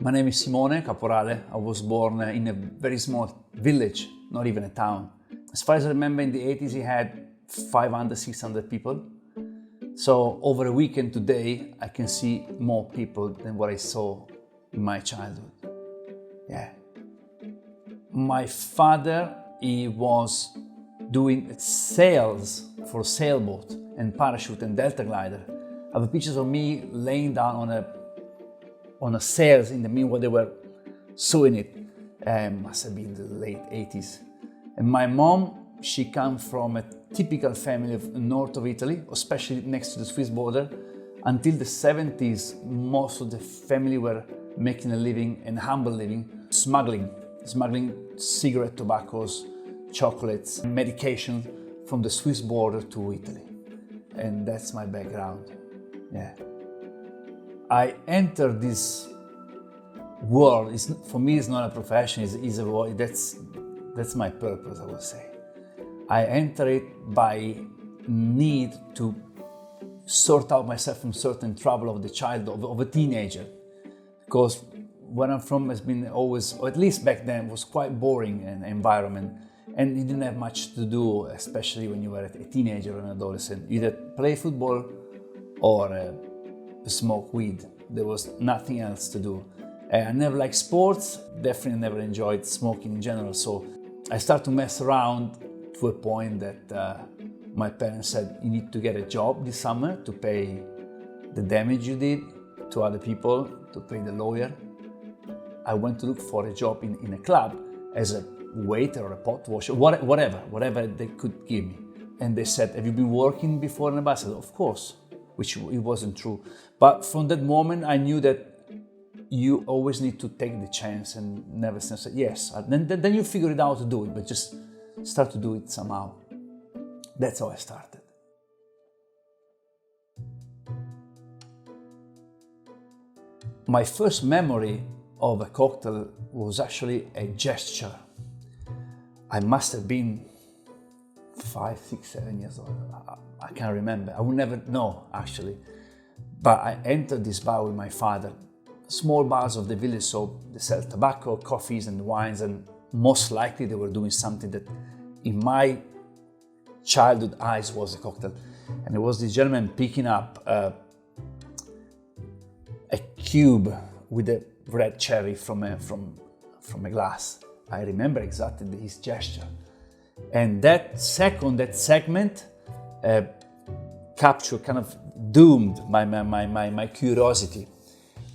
My name is Simone Caporale. I was born in a very small village, not even a town. As far as I remember, in the 80s, it had 500, 600 people. So over a weekend today, I can see more people than what I saw in my childhood. Yeah. My father, he was doing sales for a sailboat and parachute and delta glider. I have pictures of me laying down on a sails in the meanwhile they were sewing it. Must have been the late 80s. And my mom, she comes from a typical family of north of Italy, especially next to the Swiss border. Until the 70s, most of the family were making a living, and humble living, smuggling cigarette, tobaccos, chocolates, medication from the Swiss border to Italy. And that's my background. Yeah. I entered this world. For me, it's not a profession. It's a world. That's my purpose, I would say. I enter it by need to sort out myself from certain trouble of the child, of a teenager, because where I'm from has been always, or at least back then, was quite boring an environment, and you didn't have much to do, especially when you were a teenager or an adolescent. You either play football or smoke weed. There was nothing else to do. I never liked sports, definitely never enjoyed smoking in general, so I started to mess around to a point that my parents said, you need to get a job this summer to pay the damage you did to other people, to pay the lawyer. I went to look for a job in a club as a waiter or a pot washer, whatever they could give me. And they said, have you been working before in a bar? I said, of course, which it wasn't true. But from that moment, I knew that you always need to take the chance and never say yes. Then you figure it out to do it, but just start to do it somehow. That's how I started. My first memory of a cocktail was actually a gesture. I must have been 5, 6, 7 years old. I can't remember. I will never know, actually. But I entered this bar with my father. Small bars of the village, so they sell tobacco, coffees and wines, and most likely they were doing something that in my childhood eyes was a cocktail. And it was this gentleman picking up a cube with a red cherry from a glass. I remember exactly his gesture. And that segment captured, kind of doomed my curiosity.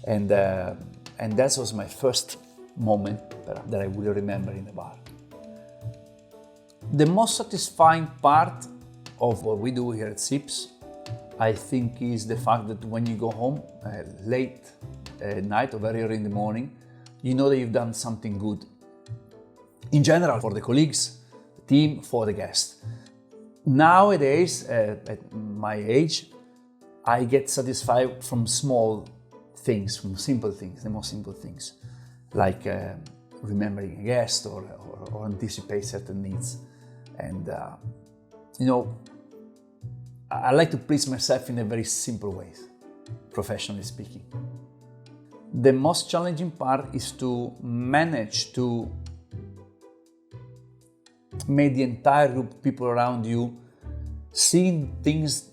And that was my first moment that I will remember in a bar. The most satisfying part of what we do here at Sips, I think, is the fact that when you go home late at night or very early in the morning, you know that you've done something good. In general, for the colleagues, the team, for the guests. Nowadays, at my age, I get satisfied from small things, from simple things, the most simple things, like remembering a guest or anticipate certain needs. And I like to please myself in a very simple ways, professionally speaking. The most challenging part is to manage to make the entire group of people around you seeing things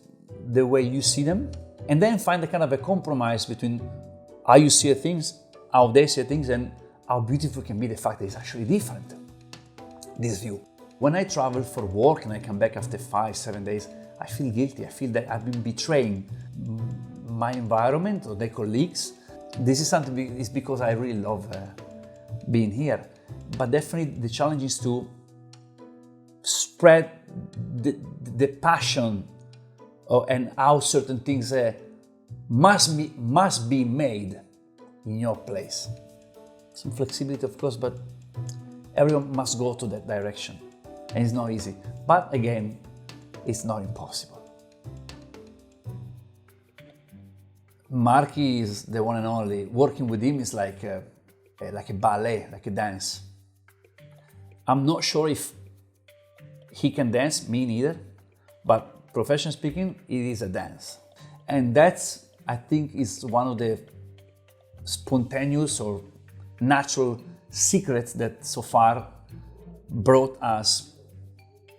the way you see them, and then find a kind of a compromise between how you see things, how they see things, and how beautiful can be the fact that it's actually different, this view. When I travel for work and I come back after 5, 7 days, I feel guilty. I feel that I've been betraying my environment or the colleagues. This is something, it's because I really love being here. But definitely the challenge is to spread the passion and how certain things must be made in your place. Some flexibility, of course, but everyone must go to that direction. And it's not easy. But again, it's not impossible. Marky is the one and only. Working with him is like a ballet, like a dance. I'm not sure if he can dance, me neither, but professionally speaking, it is a dance. And that's, I think, is one of the spontaneous or natural secrets that so far brought us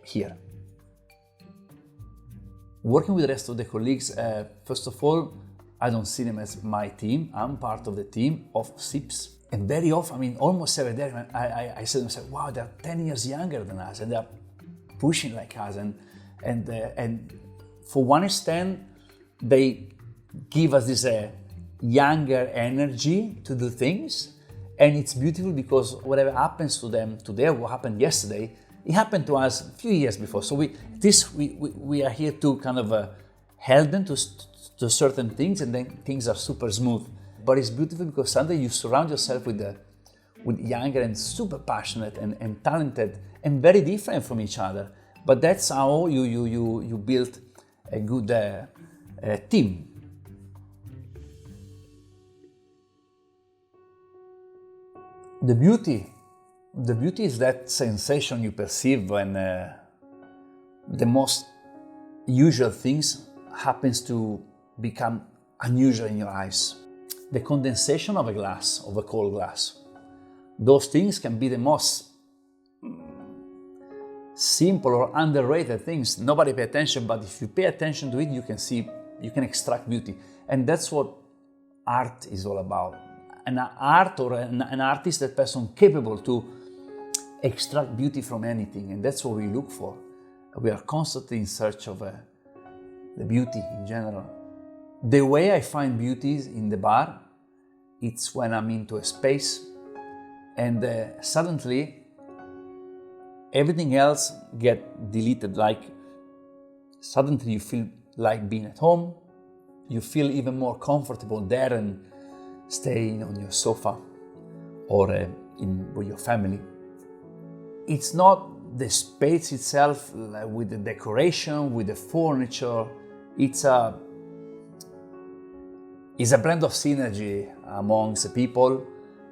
here. Working with the rest of the colleagues, first of all, I don't see them as my team. I'm part of the team of SIPs. And very often, I mean, almost every day, I say to myself, wow, they're 10 years younger than us and they're pushing like us. And for one extent, they give us this younger energy to do things. And it's beautiful because whatever happens to them today, what happened yesterday, it happened to us a few years before. So we are here to kind of help them to certain things, and then things are super smooth. But it's beautiful because suddenly you surround yourself with younger and super passionate and talented and very different from each other. But that's how you build a good team. The beauty is that sensation you perceive when the most usual things happens to become unusual in your eyes. The condensation of a cold glass. Those things can be the most simple or underrated things. Nobody pay attention, but if you pay attention to it, you can extract beauty. And that's what art is all about. An art or an artist, that person capable to extract beauty from anything. And that's what we look for. We are constantly in search of the beauty in general. The way I find beauty in the bar, it's when I'm into a space and suddenly everything else get deleted. Like suddenly you feel like being at home. You feel even more comfortable there and staying on your sofa or with your family. It's not the space itself with the decoration, with the furniture. It's a blend of synergy amongst the people.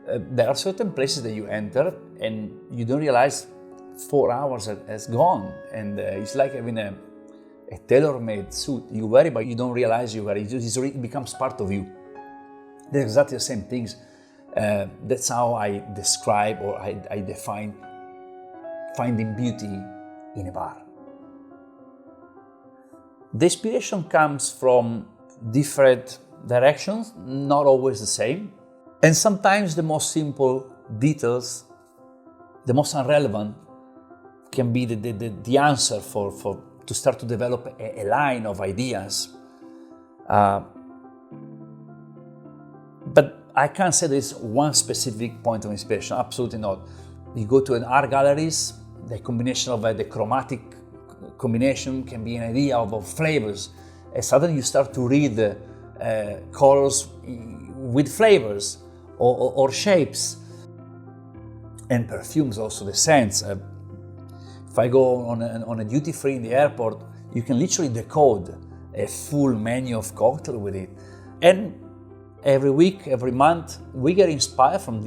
There are certain places that you enter and you don't realize 4 hours has gone, and it's like having a tailor-made suit. You wear it, but you don't realize you wear it. It becomes part of you. They're exactly the same things. That's how I describe or I define finding beauty in a bar. The inspiration comes from different directions, not always the same. And sometimes the most simple details, the most irrelevant, can be the answer to start to develop a line of ideas. But I can't say there's one specific point of inspiration, absolutely not. You go to an art galleries, the combination of the chromatic combination can be an idea of flavors. And suddenly you start to read colors with flavors or shapes. And perfumes also, the scents. If I go on a duty free in the airport, you can literally decode a full menu of cocktail with it. And every week, every month, we get inspired from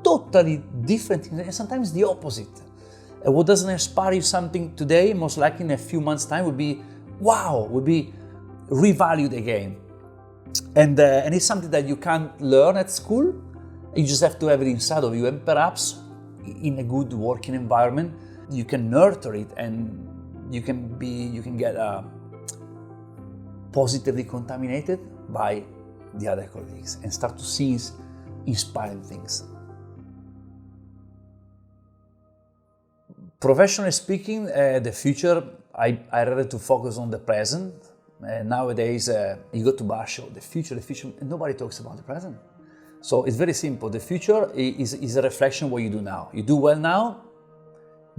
totally different things, and sometimes the opposite. What doesn't inspire you something today, most likely in a few months' time, would be revalued again. And it's something that you can't learn at school. You just have to have it inside of you, and perhaps in a good working environment, you can nurture it, and you can get positively contaminated by the other colleagues and start to see inspiring things. Professionally speaking, the future, I rather to focus on the present. Nowadays, you go to bar show, the future, and nobody talks about the present. So it's very simple. The future is a reflection of what you do now. You do well now,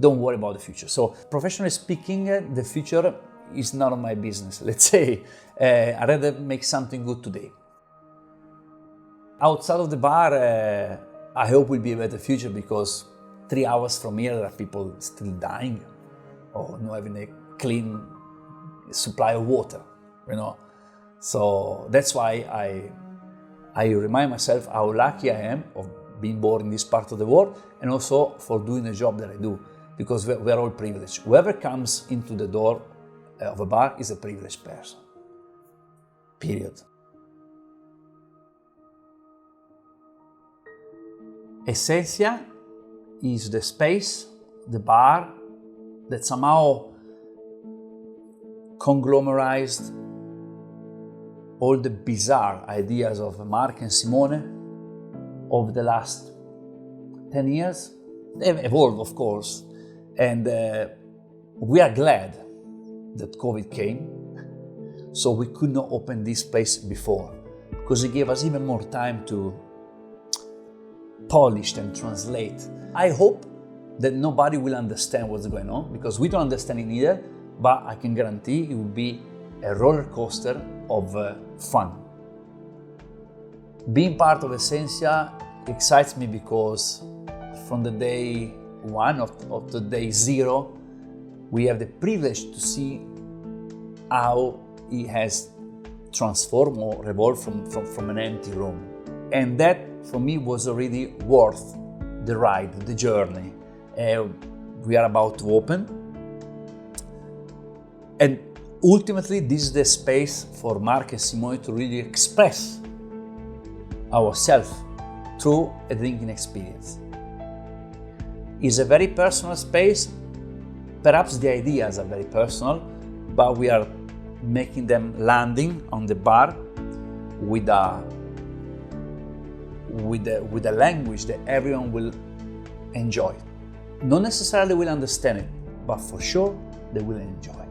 don't worry about the future. So professionally speaking, the future is none of my business. Let's say, I rather make something good today. Outside of the bar, I hope will be a better future, because 3 hours from here there are people still dying or not having a clean supply of water, So that's why I remind myself how lucky I am of being born in this part of the world, and also for doing the job that I do, because we're all privileged. Whoever comes into the door of a bar is a privileged person. Period. Essentia is the space, the bar, that somehow conglomerated all the bizarre ideas of Mark and Simone over the last 10 years. They've evolved, of course, and we are glad that COVID came, so we could not open this place before, because it gave us even more time to polish and translate. I hope that nobody will understand what's going on, because we don't understand it either, but I can guarantee it will be a roller coaster of fun. Being part of Essentia excites me because from the day one of the day zero, we have the privilege to see how it has transformed or evolved from an empty room. And that for me was already worth the ride, the journey. We are about to open. And ultimately, this is the space for Mark and Simone to really express ourselves through a drinking experience. It's a very personal space. Perhaps the ideas are very personal, but we are making them landing on the bar with a language that everyone will enjoy. Not necessarily will understand it, but for sure they will enjoy.